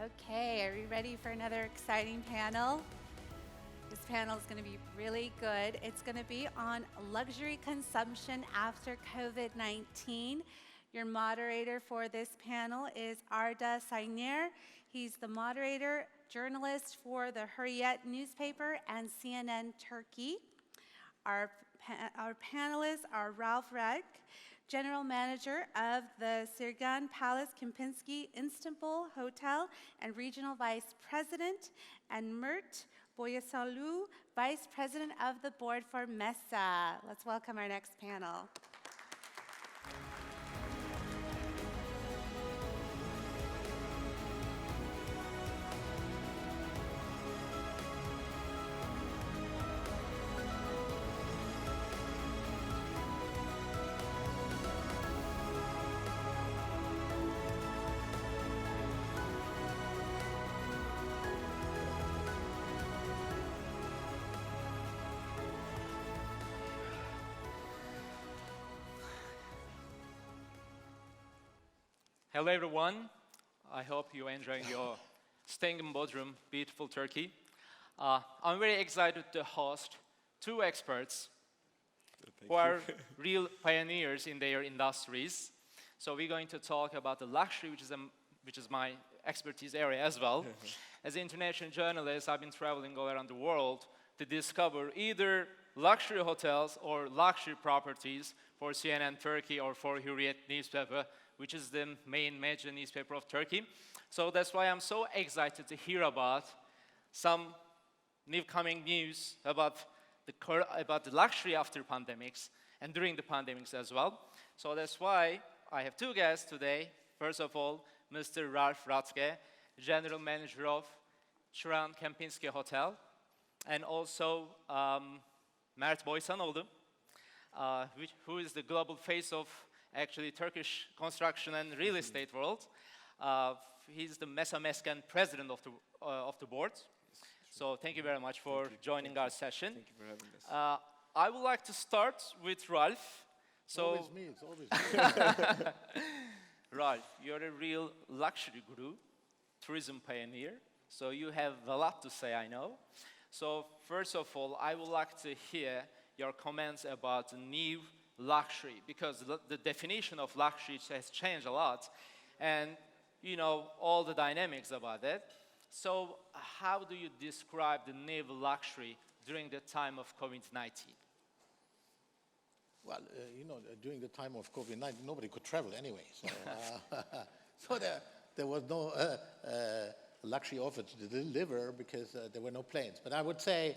Okay, are we ready for another exciting panel? This panel is going to be really good. It's going to be on luxury consumption after COVID-19. Your moderator for this panel is Arda Sayıner. He's the moderator, journalist for the Hürriyet newspaper and CNN Turkey. Our panelists are Radtke, General Manager of the Çırağan Palace Kempinski Istanbul Hotel and Regional Vice President, and Mert Boysanoğlu, Vice President of the Board for MESA. Let's welcome our next panel. Hello everyone, I hope you're enjoying your staying in Bodrum, beautiful Turkey. I'm very excited to host two experts who are real pioneers in their industries. So we're going to talk about the luxury, which is my expertise area as well. As an international journalist, I've been traveling all around the world to discover either luxury hotels or luxury properties for CNN Turkey or for Hürriyet newspaper, which is the main major newspaper of Turkey. So that's why I'm so excited to hear about some new coming news about the luxury after pandemics and during the pandemics as well. So that's why I have two guests today. First of all, Mr. Radtke, General Manager of Çırağan Kempinski Hotel, and also Mert Boysanoğlu, who is the global face of actually Turkish construction and real estate world. He's the MESA president of the board. So thank you very much for joining our session. Thank you for having us. I would like to start with Ralph. So, It's always me. Ralph, you're a real luxury guru, tourism pioneer. So you have a lot to say, I know. So first of all, I would like to hear your comments about the new luxury, because the definition of luxury has changed a lot, and you know all the dynamics about it. So how do you describe the new luxury during the time of COVID-19? Well, during the time of COVID-19, nobody could travel anyway. So, so there was no luxury offer to deliver because there were no planes. But I would say,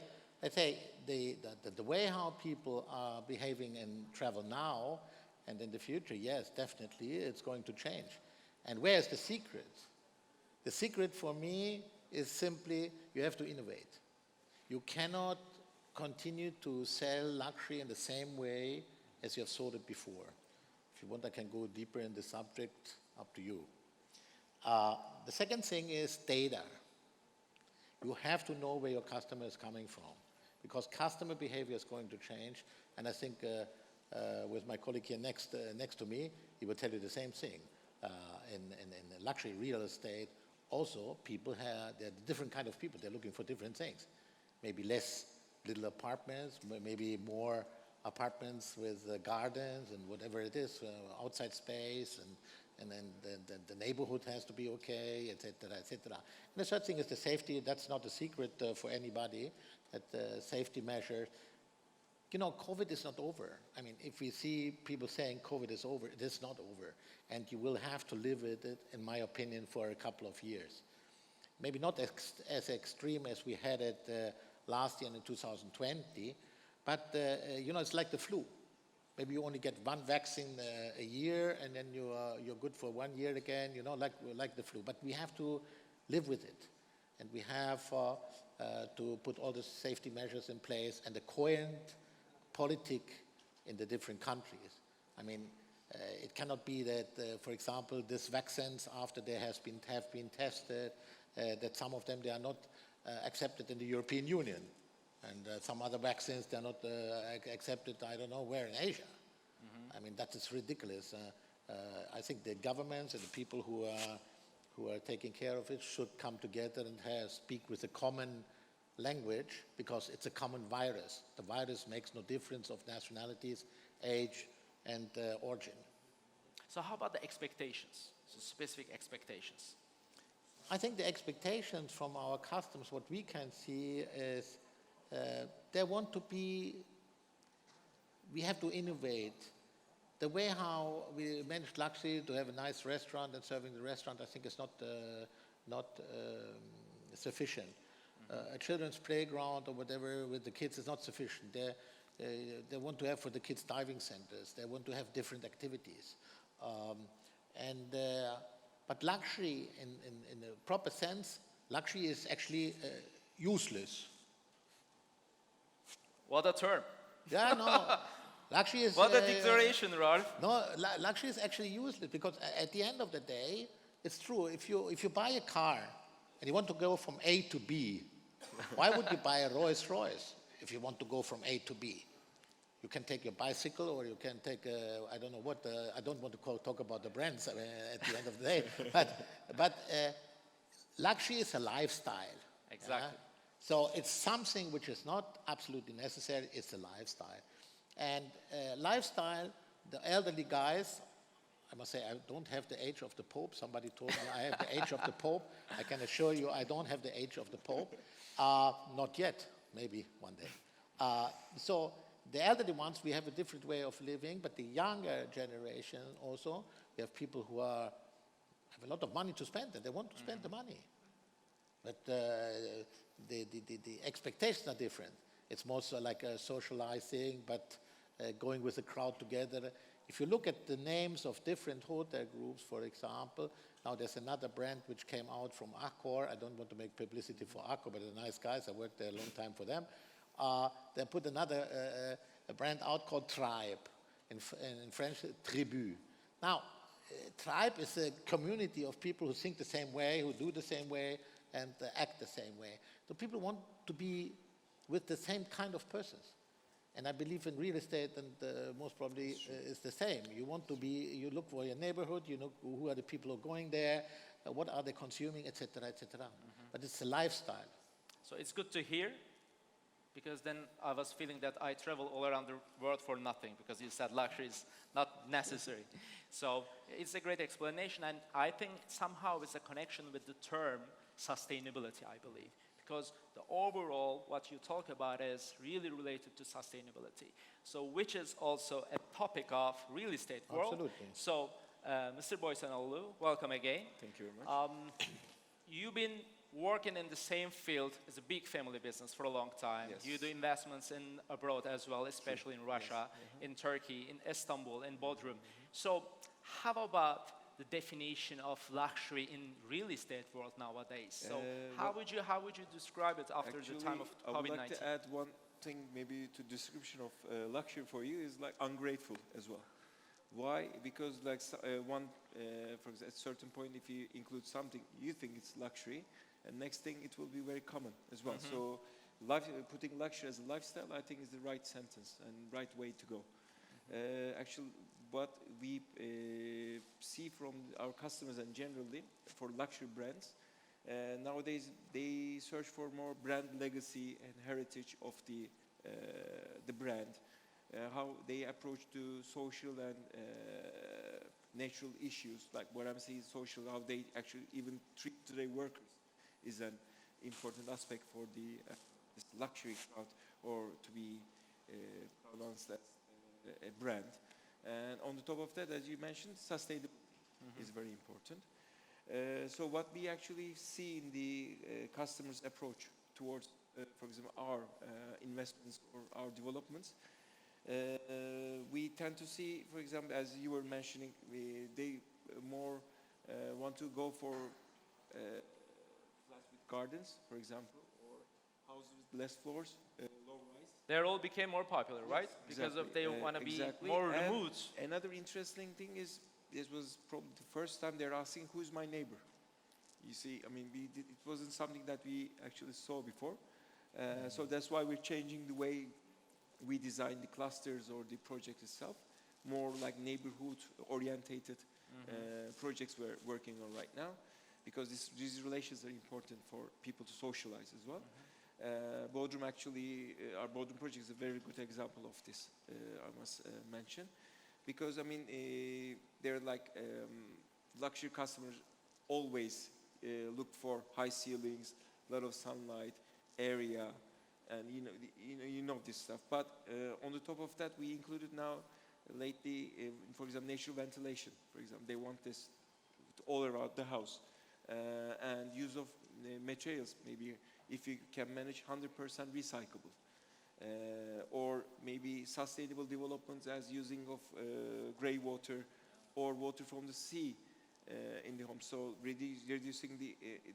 the way how people are behaving in travel now and in the future, yes, definitely, it's going to change. And where's the secret? The secret for me is simply you have to innovate. You cannot continue to sell luxury in the same way as you have sold it before. If you want, I can go deeper in the subject, up to you. The second thing is data. You have to know where your customer is coming from, because customer behavior is going to change. And I think with my colleague here next to me, he will tell you the same thing. In luxury real estate, also they're different kind of people. They're looking for different things. Maybe less little apartments, maybe more apartments with gardens and whatever it is, outside space, and then the neighborhood has to be okay, etc., etc. And the third thing is the safety. That's not a secret for anybody, that the safety measures. You know, COVID is not over. I mean, if we see people saying COVID is over, it is not over. And you will have to live with it, in my opinion, for a couple of years. Maybe not as extreme as we had it last year in 2020, but, it's like the flu. Maybe you only get one vaccine a year, and then you're good for 1 year again, like the flu. But we have to live with it. And we have to put all the safety measures in place and the coherent politic in the different countries. I mean, it cannot be that, for example, these vaccines, after they have been tested, that some of them, they are not accepted in the European Union. And some other vaccines, they're not accepted, I don't know where, in Asia. Mm-hmm. I mean, that is ridiculous. I think the governments and the people who who are taking care of it should come together and speak with a common language, because it's a common virus. The virus makes no difference of nationalities, age, and origin. So how about the expectations? So specific expectations. I think the expectations from our customers, what we can see is they want to be, we have to innovate. The way how we manage luxury, to have a nice restaurant and serving the restaurant, I think is not sufficient. A children's playground or whatever with the kids is not sufficient. They want to have for the kids diving centers. They want to have different activities. But luxury, in a proper sense, luxury is actually useless. What a term. Yeah, no. Luxury is... What a declaration, Ralph. No, luxury is actually useless, because at the end of the day, it's true. If you buy a car and you want to go from A to B, why would you buy a Rolls Royce if you want to go from A to B? You can take your bicycle, or you can take, I don't know what, I don't want to talk about the brands at the end of the day, but luxury is a lifestyle. Exactly. So it's something which is not absolutely necessary, it's a lifestyle. And lifestyle, the elderly guys, I must say, I don't have the age of the Pope. Somebody told me I have the age of the Pope. I can assure you I don't have the age of the Pope. Not yet, maybe one day. So the elderly ones, we have a different way of living, but the younger generation also, we have people who have a lot of money to spend, and they want to spend the money. But the expectations are different. It's more so like socializing, but going with the crowd together. If you look at the names of different hotel groups, for example, now there's another brand which came out from Accor. I don't want to make publicity for Accor, but they're nice guys. I worked there a long time for them. They put another a brand out called Tribe, in French, Tribu. Now, Tribe is a community of people who think the same way, who do the same way, and act the same way. So people want to be with the same kind of persons. And I believe in real estate, and most probably is the same. You want to be, you look for your neighborhood, you know who are the people who are going there, what are they consuming, etc., etc. But it's a lifestyle. So it's good to hear, because then I was feeling that I travel all around the world for nothing, because you said luxury is not necessary. So it's a great explanation, and I think somehow it's a connection with the term sustainability, I believe. Because the overall, what you talk about is really related to sustainability. So which is also a topic of real estate world. Absolutely. So Mr. Boysanoğlu, welcome again. Thank you very much. You've been working in the same field as a big family business for a long time. Yes. You do investments in abroad as well, especially in Russia, in Turkey, in Istanbul, in Bodrum. So how about the definition of luxury in real estate world nowadays? So how would you describe it after the time of COVID-19? I would like to add one thing maybe to description of luxury for you is like ungrateful as well. Why? Because like for example, at a certain point, if you include something you think it's luxury, and next thing it will be very common as well. So putting luxury as a lifestyle, I think is the right sentence and right way to go. Actually, what we see from our customers and generally for luxury brands, nowadays they search for more brand legacy and heritage of the brand, how they approach to social and natural issues, like what I'm saying social, how they actually even treat their workers is an important aspect for this luxury crowd, or to be pronounced as a brand. And on the top of that, as you mentioned, sustainability is very important. So what we actually see in the customer's approach towards, for example, our investments or our developments, we tend to see, for example, as you were mentioning, they more want to go for flats with gardens, for example, or houses with less floors, low-rise. They all became more popular, right? Because of they want to be more removed. Another interesting thing is, this was probably the first time they're asking, who's my neighbor? You see, I mean, it wasn't something that we actually saw before. So that's why we're changing the way we design the clusters or the project itself. More like neighborhood-orientated projects we're working on right now. because these relations are important for people to socialize as well. Bodrum actually, our Bodrum project is a very good example of this, I must mention. Because, I mean, they're like luxury customers always look for high ceilings, a lot of sunlight, area, and you know this stuff. But on the top of that, we included now lately, for example, natural ventilation. For example, they want this all around the house, and use of materials. Maybe if you can manage 100% recyclable, or maybe sustainable developments as using of grey water or water from the sea in the home. So reducing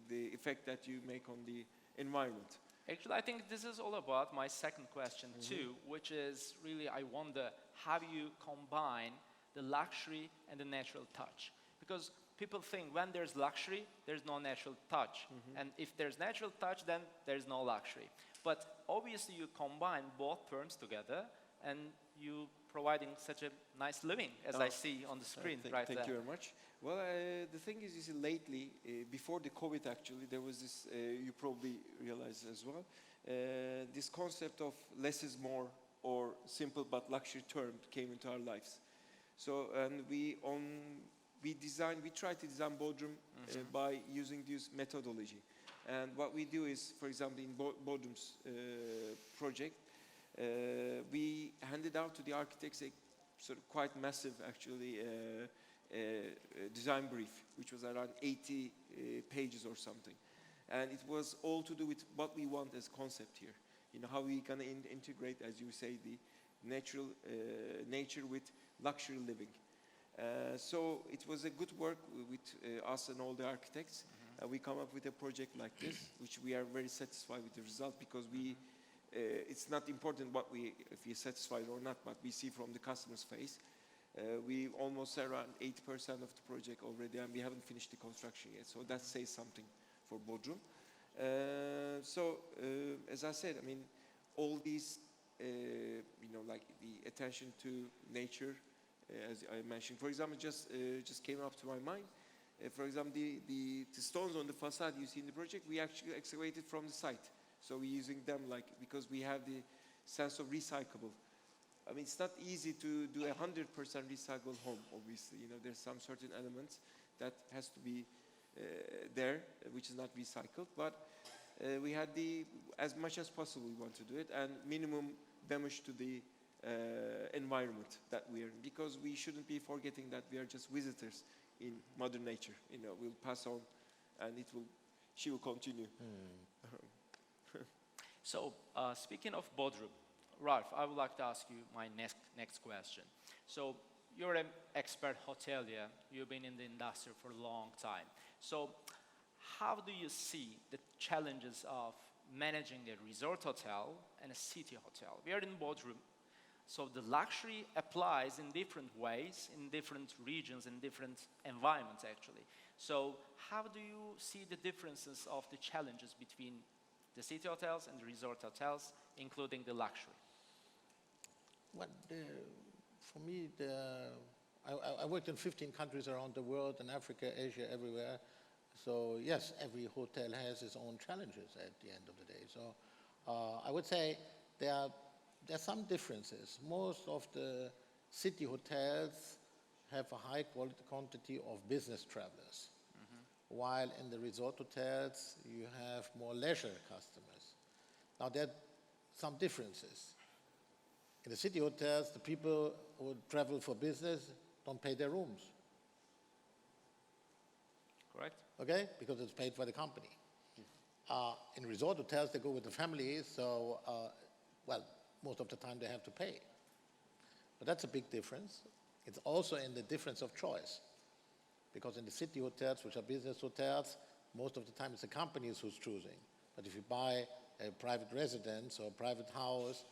the effect that you make on the environment. Actually, I think this is all about my second question too, which is really, I wonder, how you combine the luxury and the natural touch? Because people think when there's luxury, there's no natural touch. And if there's natural touch, then there's no luxury. But obviously you combine both terms together and you providing such a nice living, as I see on the screen right there. Thank you very much. Well, the thing is, you see, lately, before the COVID actually, there was this, you probably realize as well, this concept of less is more, or simple but luxury term came into our lives. So, and we try to design Bodrum by using this methodology. And what we do is, for example, in Bodrum's project, we handed out to the architects a sort of quite massive, actually, design brief, which was around 80 pages or something. And it was all to do with what we want as concept here. You know, how we can integrate, as you say, the natural nature with luxury living. So it was a good work with us and all the architects. We come up with a project like this, which we are very satisfied with the result, because it's not important if we're satisfied or not, but we see from the customer's face. We almost around 80% of the project already, and we haven't finished the construction yet. So that says something for Bodrum. As I said, I mean, all these, like the attention to nature, as I mentioned. For example, just came up to my mind. For example, the stones on the facade you see in the project, we actually excavated from the site. So we're using them because we have the sense of recyclable. I mean, it's not easy to do 100% recyclable home, obviously. You know, there's some certain elements that has to be there, which is not recycled. But we had as much as possible we want to do it, and minimum damage to the environment that we are in, because we shouldn't be forgetting that we are just visitors in Mother Nature. You know, we'll pass on, and she will continue. So, speaking of Bodrum, Ralph, I would like to ask you my next question. So, you're an expert hotelier. You've been in the industry for a long time. So, how do you see the challenges of managing a resort hotel and a city hotel? We are in Bodrum. So the luxury applies in different ways, in different regions, in different environments, actually. So how do you see the differences of the challenges between the city hotels and the resort hotels, including the luxury? Well, for me, I worked in 15 countries around the world, in Africa, Asia, everywhere. So yes, every hotel has its own challenges at the end of the day. So I would say there are some differences. Most of the city hotels have a high quantity of business travelers, while in the resort hotels you have more leisure customers. Now there are some differences. In the city hotels, the people who travel for business don't pay their rooms. Correct. Okay? Because it's paid by the company. In resort hotels, they go with the families, so, most of the time they have to pay. But that's a big difference. It's also in the difference of choice. Because in the city hotels, which are business hotels, most of the time it's the companies who's choosing. But if you buy a private residence or a private house,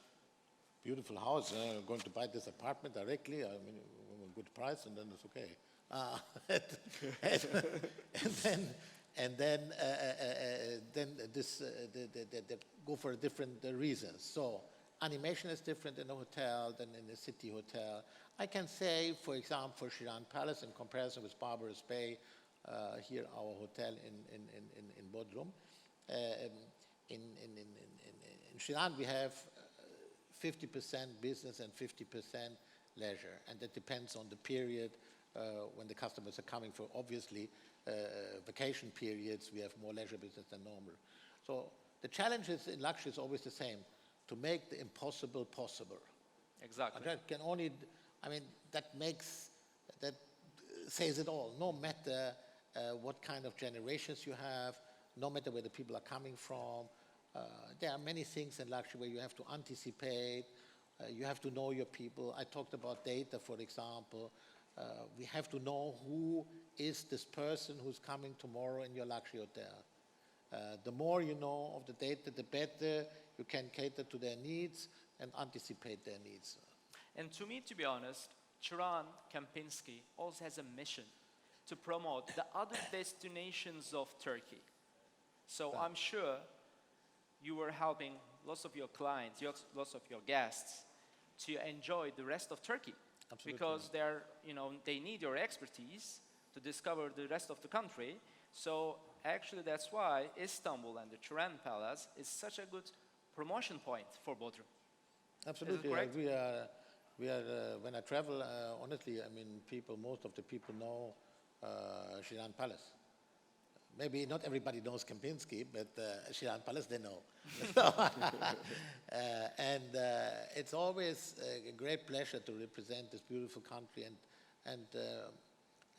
beautiful house, going to buy this apartment directly, I mean, a good price, and then it's okay. Then they go for different reasons. So animation is different in a hotel than in a city hotel. I can say, for example, for Çırağan Palace, in comparison with Barbaros Bay, here our hotel in Bodrum. In Çırağan we have 50% business and 50% leisure, and that depends on the period when the customers are coming for. Obviously, vacation periods, we have more leisure business than normal. So the challenge is in luxury is always the same, to make the impossible possible. Exactly. And that can only, that says it all. No matter what kind of generations you have, no matter where the people are coming from, there are many things in luxury where you have to anticipate, you have to know your people. I talked about data, for example. We have to know who is this person who's coming tomorrow in your luxury hotel. The more you know of the data, the better you can cater to their needs and anticipate their needs. And to me, to be honest, Çırağan Kempinski also has a mission to promote the other destinations of Turkey. So I'm sure you were helping lots of your clients, lots of your guests to enjoy the rest of Turkey. Absolutely. Because they need your expertise to discover the rest of the country. So actually that's why Istanbul and the Çırağan Palace is such a good promotion point for Bodrum. Absolutely. We are when I travel, honestly, most of the people know Çırağan Palace. Maybe not everybody knows Kempinski, but Çırağan Palace they know. And it's always a great pleasure to represent this beautiful country. And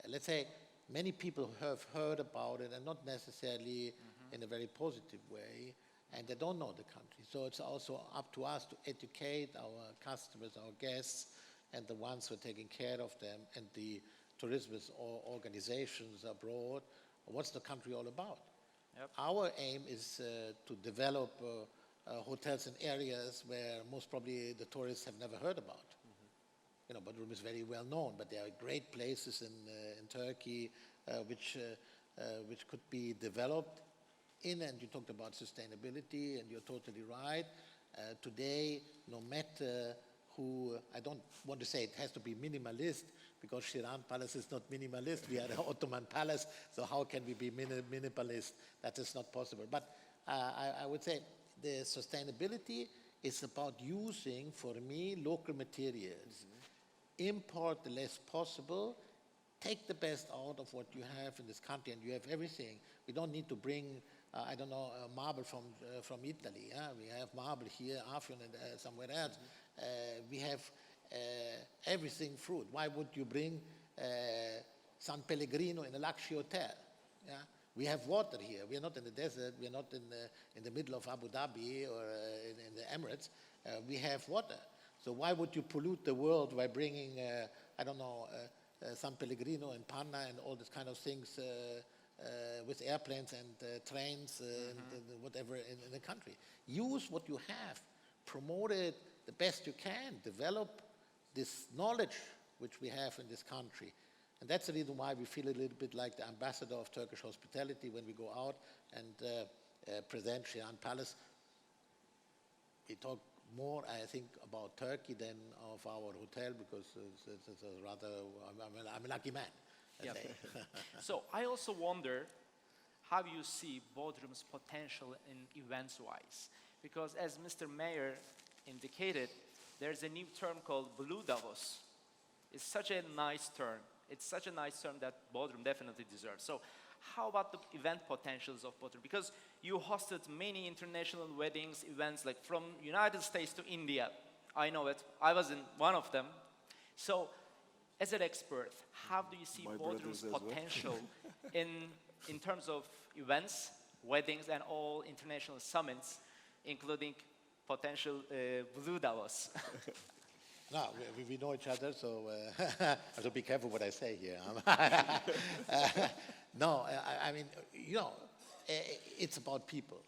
let's say many people have heard about it, and not necessarily in a very positive way, and they don't know the country. So it's also up to us to educate our customers, our guests, and the ones who are taking care of them, and the tourism organizations abroad. What's the country all about? Yep. Our aim is to develop hotels in areas where most probably the tourists have never heard about. Bodrum is very well known, but there are great places in Turkey which could be developed in, and you talked about sustainability, and you're totally right. Today, no matter who, I don't want to say it has to be minimalist, because Çırağan Palace is not minimalist. We are the Ottoman Palace, so how can we be minimalist? That is not possible. But I would say the sustainability is about using, for me, local materials. Import the less possible, take the best out of what you have in this country, and you have everything. We don't need to bring, marble from Italy. We have marble here, Afyon, and somewhere else. We have everything fruit. Why would you bring San Pellegrino in a luxury hotel? Yeah? We have water here. We are not in the desert. We are not in the middle of Abu Dhabi or in the Emirates. We have water. So why would you pollute the world by bringing, San Pellegrino and Panna and all these kind of things with airplanes and trains and whatever in the country? Use what you have. Promote it the best you can. Develop this knowledge which we have in this country. And that's the reason why we feel a little bit like the ambassador of Turkish hospitality when we go out and present Çırağan Palace. We talk more, I think, about Turkey than of our hotel, because it's a rather, I'm a lucky man. Yep. So I also wonder how you see Bodrum's potential in events-wise. Because as Mr. Mayor indicated, there's a new term called Blue Davos. It's such a nice term. It's such a nice term that Bodrum definitely deserves. So how about the event potentials of Bodrum? Because you hosted many international weddings, events, like from United States to India. I know it. I was in one of them. So as an expert, how do you see Bodrum's potential in terms of events, weddings, and all international summits, including potential Blue Davos? No, we know each other, so I have to be careful what I say here. No, it's about people.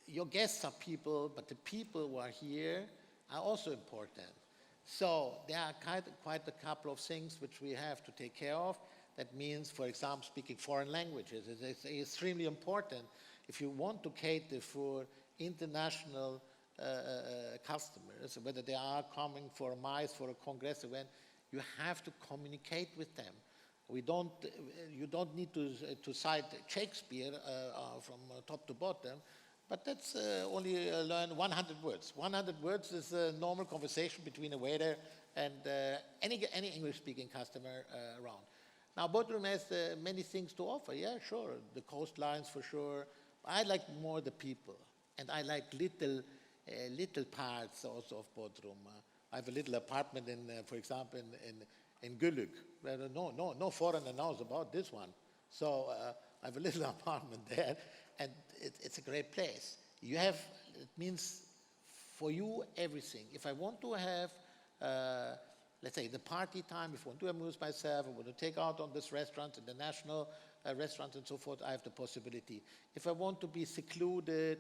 Your guests are people, but the people who are here are also important. So there are quite a couple of things which we have to take care of. That means, for example, speaking foreign languages. It's extremely important if you want to cater for international customers, whether they are coming for a MICE, for a Congress event. You have to communicate with them. We don't, you don't need to cite Shakespeare from top to bottom, but that's only learn 100 words. 100 words is a normal conversation between a waiter and any English-speaking customer around. Now, Bodrum has many things to offer. Yeah, sure, the coastlines for sure. I like more the people, and I like little parts also of Bodrum. I have a little apartment in, for example, in Gülük, where no foreigner knows about this one. So I have a little apartment there, and it's a great place. You have, it means for you everything. If I want to have, let's say, the party time, if I want to amuse myself, I want to take out on this restaurant, international restaurants and so forth, I have the possibility. If I want to be secluded,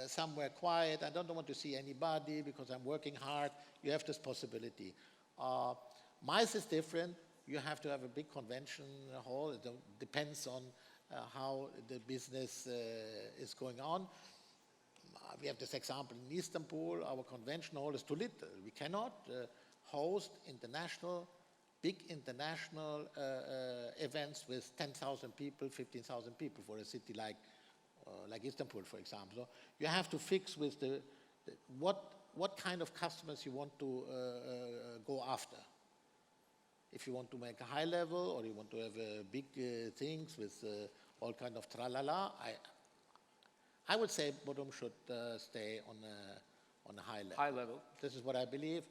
somewhere quiet, I don't want to see anybody because I'm working hard, you have this possibility. MICE is different. You have to have a big convention hall. It depends on how the business is going on. We have this example in Istanbul. Our convention hall is too little. We cannot host big international events with 10,000 people, 15,000 people for a city like Istanbul, for example. So you have to fix with what kind of customers you want to go after. If you want to make a high level, or you want to have big things with all kind of tralala, I would say Bodrum should stay on a high level. High level. This is what I believe.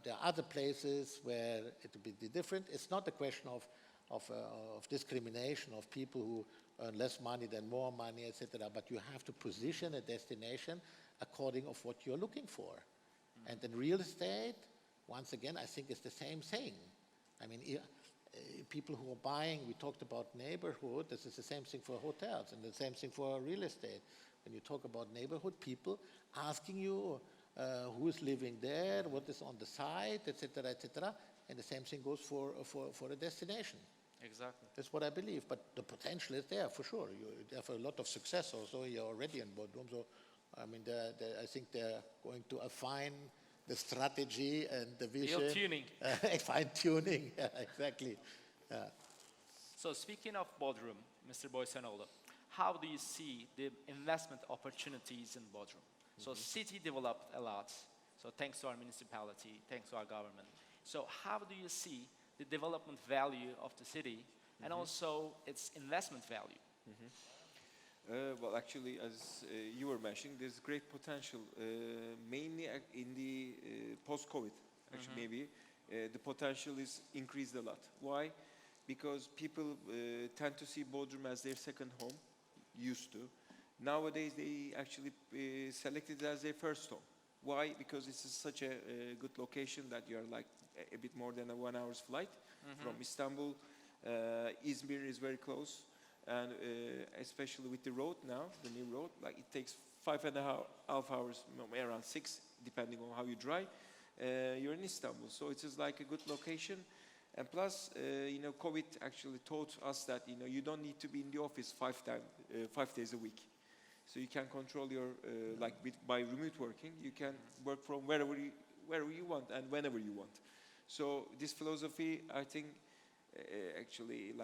There are other places where it will be different. It's not a question of discrimination of people who earn less money than more money, etc. But you have to position a destination according of what you're looking for. And in real estate, once again, I think it's the same thing. I mean, people who are buying, we talked about neighborhood, this is the same thing for hotels and the same thing for real estate. When you talk about neighborhood, people asking you who is living there, what is on the site, etc., etc. And the same thing goes for a destination. Exactly. That's what I believe. But the potential is there for sure. You have a lot of success also here already in Bodrum. So, I mean, I think they're going to affine the strategy and the vision. Tuning. Fine-tuning, yeah, exactly. Yeah. So speaking of Bodrum, Mr. Boysanoğlu, how do you see the investment opportunities in Bodrum? So city developed a lot, so thanks to our municipality, thanks to our government. So how do you see the development value of the city and also its investment value? Well, actually, as you were mentioning, there's great potential, mainly in the post-COVID. Actually, maybe the potential is increased a lot. Why? Because people tend to see Bodrum as their second home, used to. Nowadays, they actually select it as their first home. Why? Because it's such a good location that you're like a bit more than a 1 hour's flight from Istanbul. Izmir is very close. And especially with the road now, the new road, like it takes 5.5 hours, around 6, depending on how you drive. You're in Istanbul, so it is like a good location. And plus, COVID actually taught us that you don't need to be in the office 5 days a week. So you can control your by remote working. You can work from wherever you want and whenever you want. So this philosophy, I think, actually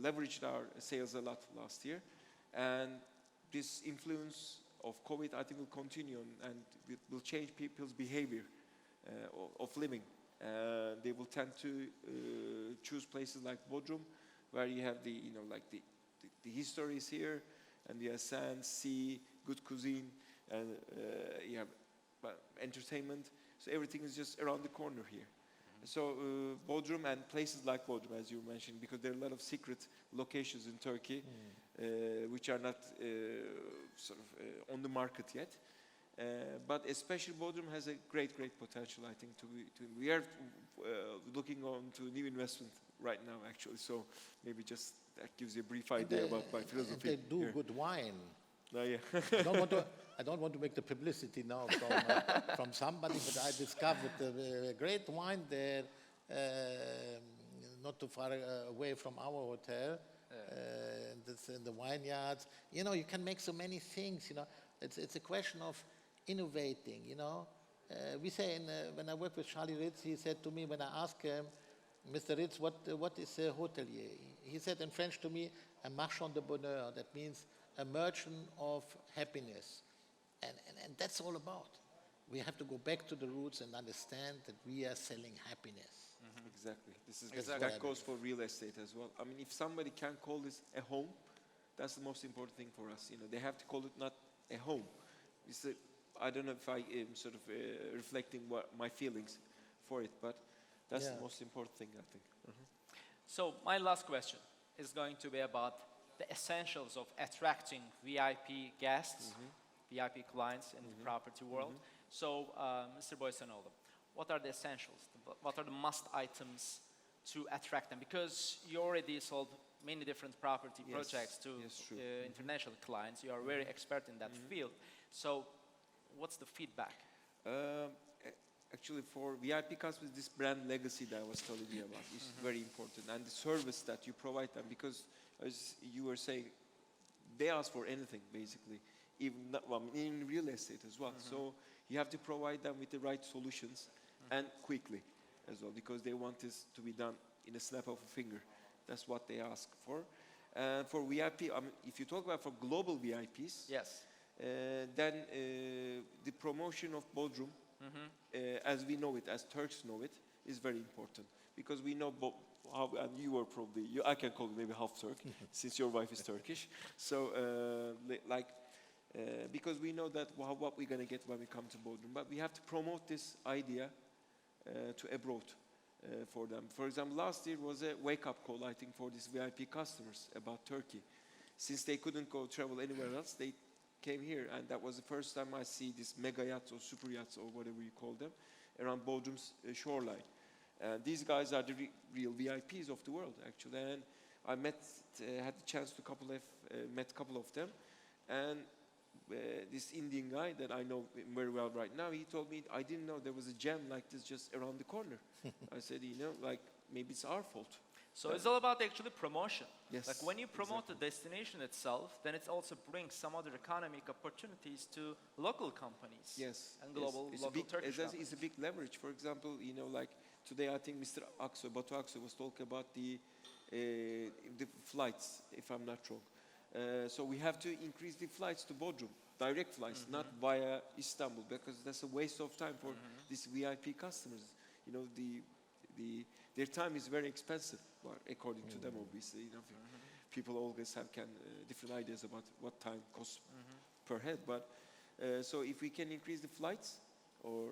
leveraged our sales a lot last year, and this influence of COVID I think will continue and it will change people's behavior of living. They will tend to choose places like Bodrum, where you have the history is here, and you have sand, sea, good cuisine, and you have entertainment. So everything is just around the corner here. So Bodrum and places like Bodrum, as you mentioned, because there are a lot of secret locations in Turkey which are not on the market yet. But especially Bodrum has a great potential, I think. We are looking on to new investment right now, actually. So maybe just that gives you a brief idea about my philosophy. They do good wine. Yeah. I don't want to make the publicity now from somebody, but I discovered a great wine there, not too far away from our hotel. It's in the vineyards. You can make so many things. It's a question of innovating. We say when I work with Charlie Ritz, he said to me when I asked him, Mr. Ritz, what is a hotelier? He said in French to me, un marchand de bonheur. That means a merchant of happiness. And that's all about. We have to go back to the roots and understand that we are selling happiness. Exactly. Exactly. That goes for real estate as well. I mean, if somebody can call this a home, that's the most important thing for us. You know, they have to call it not a home. I don't know if I am sort of reflecting my feelings for it, but that's the most important thing, I think. So my last question is going to be about the essentials of attracting VIP guests, VIP clients in the property world. So, Mr. Boysanoğlu, what are the essentials? What are the must items to attract them? Because you already sold many different property projects to international clients. You are very expert in that field. So, what's the feedback? Actually, for VIP customers, this brand legacy that I was telling you about is very important, and the service that you provide them, because as you were saying, they ask for anything basically, even in real estate as well. So you have to provide them with the right solutions and quickly as well, because they want this to be done in a snap of a finger. That's what they ask for. For VIP, if you talk about for global VIPs, then the promotion of Bodrum, as we know it, as Turks know it, is very important, because we know how, and you are probably, I can call you maybe half Turk, since your wife is Turkish. So, because we know that what we're going to get when we come to Bodrum, but we have to promote this idea to abroad for them. For example, last year was a wake-up call, I think, for these VIP customers about Turkey. Since they couldn't go travel anywhere else, they came here, and that was the first time I see these mega yachts or super yachts or whatever you call them around Bodrum's shoreline. These guys are the real VIPs of the world, actually. And I had the chance to met a couple of them, and this Indian guy that I know very well right now, he told me, I didn't know there was a gem like this just around the corner. I said, like, maybe it's our fault. So it's all about actually promotion. Yes, like when you promote the destination itself, then it also brings some other economic opportunities to local companies. Yes. And global, it's local Turkish companies. It's a big leverage. For example, like today I think Mr. Batu Aksoy was talking about the flights, if I'm not wrong. So we have to increase the flights to Bodrum, direct flights, not via Istanbul, because that's a waste of time for these VIP customers. Their time is very expensive, according to them, obviously. People always have different ideas about what time costs per head. But so if we can increase the flights or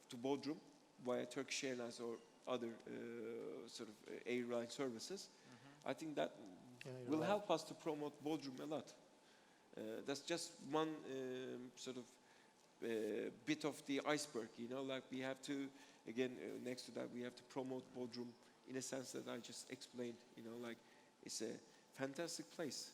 to Bodrum via Turkish Airlines or other sort of airline services, I think that will help us to promote Bodrum a lot. That's just one sort of bit of the iceberg, like we have to, again, next to that, we have to promote Bodrum in a sense that I just explained, like it's a fantastic place,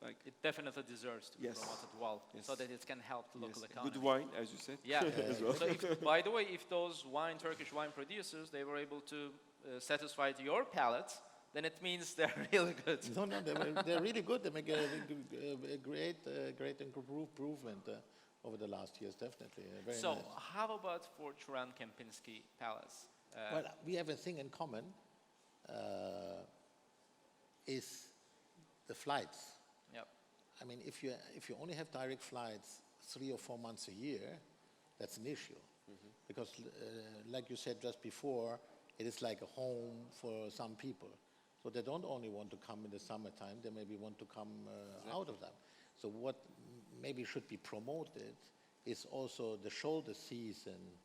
like. It definitely deserves to be promoted well, so that it can help the local economy. Good wine, as you said. Yeah. As well. So by the way, if those Turkish wine producers, they were able to satisfy your palate, then it means they're really good. No, they're really good. They make a great improvement over the last years, definitely. Very So nice. how about for Çırağan Kempinski Palace? Well, we have a thing in common, is the flights. Yep. I mean, if you only have direct flights 3 or 4 months a year, that's an issue. Because, like you said just before, it is like a home for some people. So they don't only want to come in the summertime, they maybe want to come out of them. So what maybe should be promoted is also the shoulder season.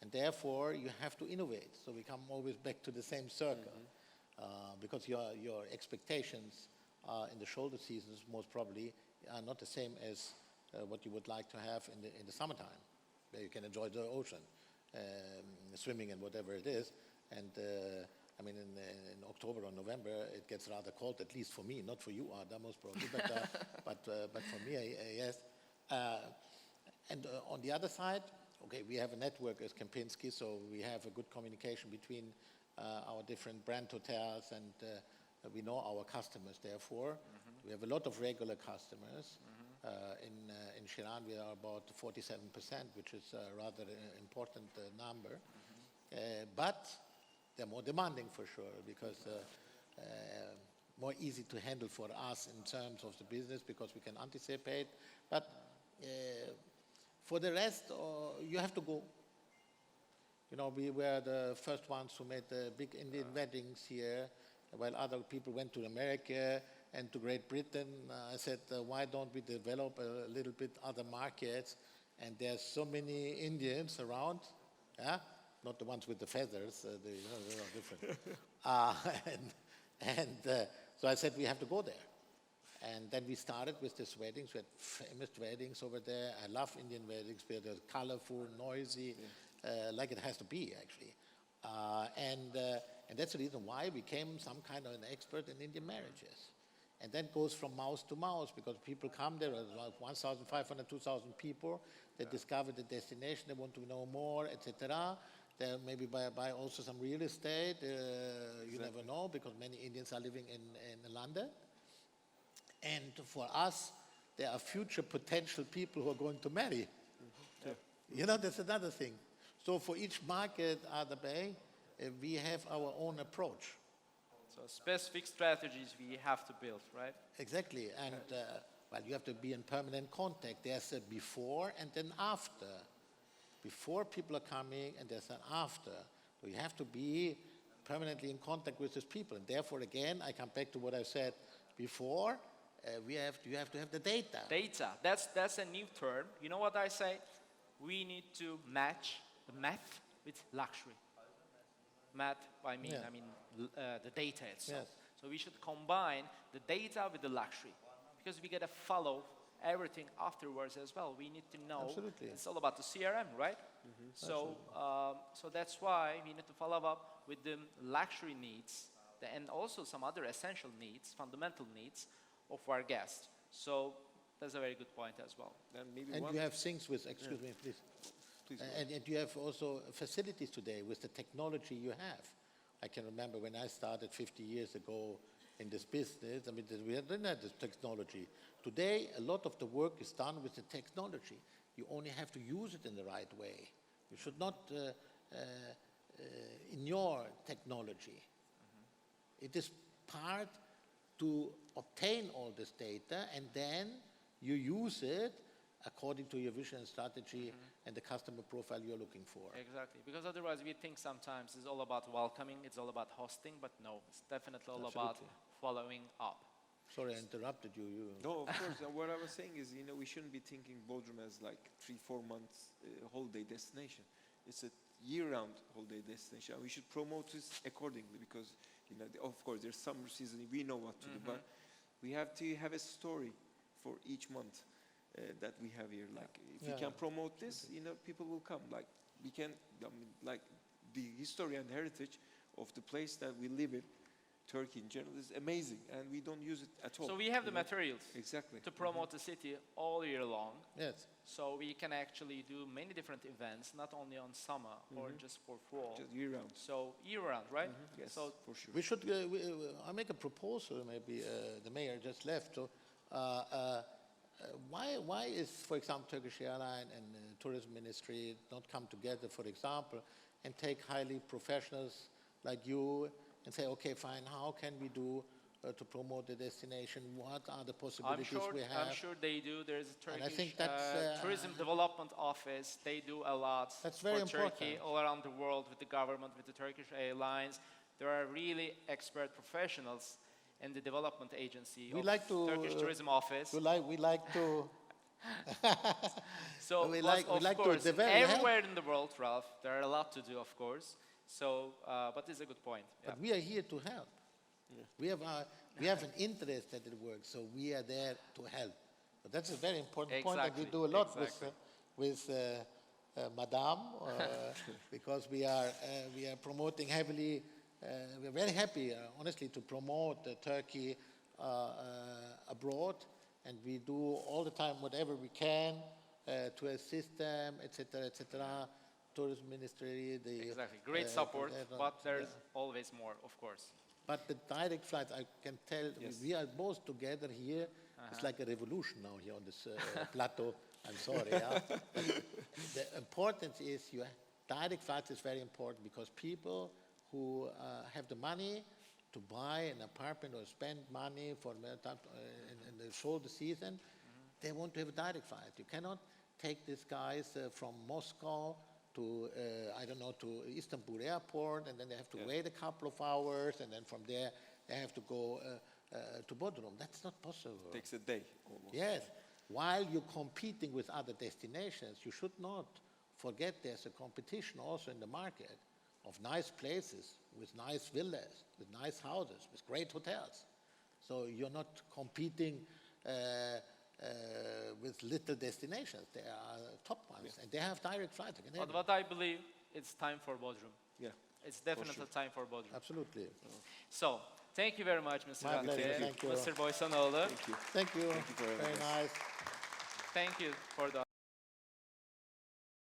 And therefore, you have to innovate. So we come always back to the same circle. Because your expectations in the shoulder seasons most probably are not the same as what you would like to have in the summertime, where you can enjoy the ocean, swimming and whatever it is. And I mean, in October or November, it gets rather cold, at least for me, not for you, Arda, most probably, but for me, yes. And on the other side, okay, we have a network as Kempinski, so we have a good communication between our different brand hotels, and we know our customers, therefore. We have a lot of regular customers. In Çırağan, we are about 47%, which is a rather important number. But they're more demanding for sure, because more easy to handle for us in terms of the business, because we can anticipate. But for the rest, you have to go. You know, we were the first ones who made the big Indian weddings here, while other people went to America and to Great Britain. I said, why don't we develop a little bit other markets? And there's so many Indians around, yeah? Not the ones with the feathers, they're all different. So I said, we have to go there. And then we started with these weddings. We had famous weddings over there. I love Indian weddings. They're colorful, noisy, like it has to be, actually. And that's the reason why we became some kind of an expert in Indian marriages. And then goes from mouth to mouth, because people come there, about 1,500, 2,000 people. They discover the destination, they want to know more, etc. They maybe buy also some real estate. You never know, because many Indians are living in London. And for us, there are future potential people who are going to marry. You know, that's another thing. So for each market, Arda Bey, we have our own approach. So specific strategies we have to build, right? Exactly, and well, you have to be in permanent contact. There's a before and then after. Before people are coming, and there's an after. So you have to be permanently in contact with these people. And therefore, again, I come back to what I said before. You have to have the data. Data, that's a new term. You know what I say? We need to match the math with luxury. Math, I mean the data itself. Yes. So we should combine the data with the luxury, because we got to follow everything afterwards as well. We need to know. Absolutely. It's all about the CRM, right? So that's why we need to follow up with the luxury needs and also some other essential needs, fundamental needs of our guests. So that's a very good point as well. And you have things with, excuse me, please. And you have also facilities today with the technology you have. I can remember when I started 50 years ago in this business, I mean, we didn't have this technology. Today, a lot of the work is done with the technology. You only have to use it in the right way. You should not ignore technology. It is part to obtain all this data, and then you use it according to your vision and strategy and the customer profile you're looking for. Exactly, because otherwise we think sometimes it's all about welcoming, it's all about hosting, but no, it's definitely all about following up. Sorry, I interrupted you. No, of course. What I was saying is, we shouldn't be thinking Bodrum as like 3-4 months holiday destination. It's a year-round holiday destination. We should promote this accordingly, because, of course, there's summer season. We know what to do, but we have to have a story for each month that we have here. Like, if we can promote this, people will come. Like, we can, like the history and heritage of the place that we live in, Turkey in general, is amazing, and we don't use it at all. So we have the materials to promote the city all year long. Yes. So we can actually do many different events, not only on summer or just for fall. Just year-round. So year-round, right? Yes, so for sure. We should, I make a proposal, maybe the mayor just left. So why is, for example, Turkish Airlines and Tourism Ministry not come together, for example, and take highly professionals like you and say, okay, fine, how can we do to promote the destination? What are the possibilities we have? I'm sure they do. There's a Turkish I think that's, Tourism Development Office. They do a lot That's very for important. Turkey, all around the world, with the government, with the Turkish Airlines. There are really expert professionals in the development agency of Turkish Tourism Office. We like to... So we like course, to develop. Everywhere in the world, Ralph, there are a lot to do, of course. So, but it's a good point. But we are here to help. We have an interest that it works, so we are there to help. But that's a very important point, and we do a lot with Madame, because we are promoting heavily. We are very happy, honestly, to promote Turkey abroad, and we do all the time whatever we can to assist them, etc., etc. Tourism Ministry, great support, but there's always more, of course. But the direct flights, I can tell, we are both together here. It's like a revolution now here on this plateau. I'm sorry. The importance is direct flights is very important, because people who have the money to buy an apartment or spend money for in the shoulder season, they want to have a direct flight. You cannot take these guys from Moscow to, I don't know, to Istanbul airport, and then they have to wait a couple of hours, and then from there they have to go to Bodrum. That's not possible. Takes a day almost. Yes. While you're competing with other destinations, you should not forget there's a competition also in the market of nice places, with nice villas, with nice houses, with great hotels. So you're not competing with little destinations. They are top ones, and they have direct flights. But what I believe, it's time for Bodrum. Yeah. It's definitely time for Bodrum. Absolutely. So, thank you very much, Mr. My pleasure. Radtke, Thank you. Mr. Boysanoğlu. Thank you. Thank you. Thank you for having Very us. nice. Thank you for the